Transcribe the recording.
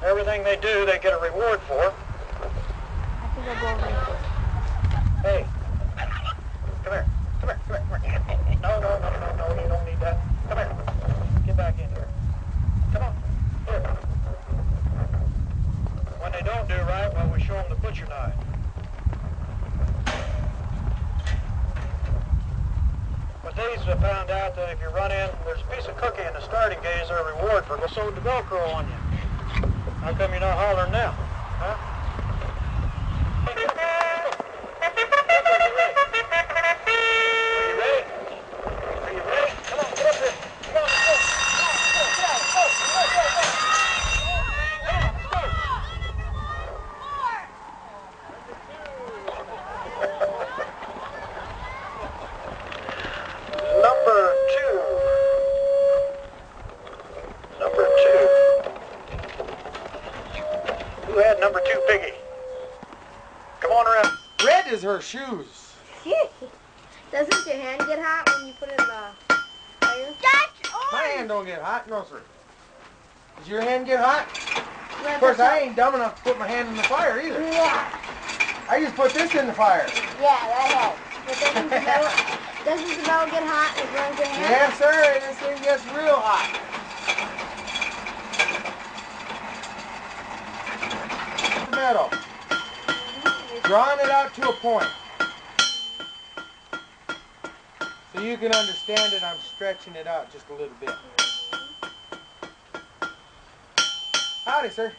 Everything they do, they get a reward for. I think I'll go over here. Hey, come here. Come here. Come here. No, you don't need that. Come here. Get back in here. Come on. Here. When they don't do right, well, we show them the butcher knife. But these have found out that if you run in, there's a piece of cookie in the starting gate as a reward for sewed the Velcro on you. How come you're not hollering now? Huh? Are you ready? Are you ready? Come on, get up here. Come on, let's go. Get out. Go. Number two. Who had number 2, Piggy? Come on around. Red is her shoes. Doesn't your hand get hot when you put it in the fire? My hand don't get hot, no sir. Does your hand get hot? Yeah, Of course, I ain't dumb enough to put my hand in the fire either. Yeah. I just put this in the fire. Yeah, that helps. But doesn't the metal get hot and it burns your hand? Yes, sir. This thing gets real hot. Metal. Drawing it out to a point. So you can understand it, I'm stretching it out just a little bit. Howdy, sir.